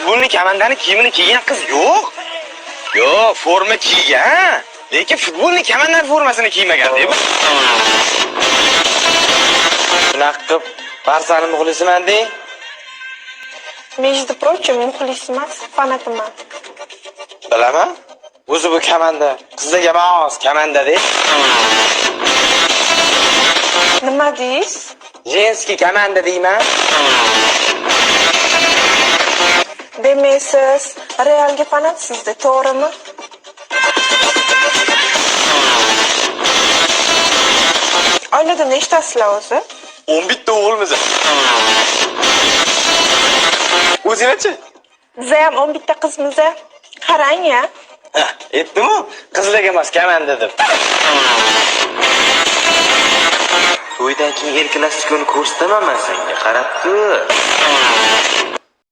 futbolni kamandani kiyimini kiygan qiz yo'q. Yo'q, forma kiygan, lekin futbolni kamandani formasini kiymagan deb. Bunaqa qilib Barsaning muxlisiman deng. Между прочим, muxlis emas, fanatiman. Bilaman. O'zi bu kamanda, qizlarga mos kamanda deb. Nima deysiz? Jenskiy komanda deyman. Demak, siz Realga fanatsizda, to'g'rimi? Oilada nechtasizlar o'zi? 11 ta o'g'limiz. O'zingchi? Biza ham 11 ta qizmiz. Qarang-ya. Aytdim-ku, qizlarga emas, komanda deb. To'ydan keyin El Klasikoni ko'rsataman men senga, qarab tur.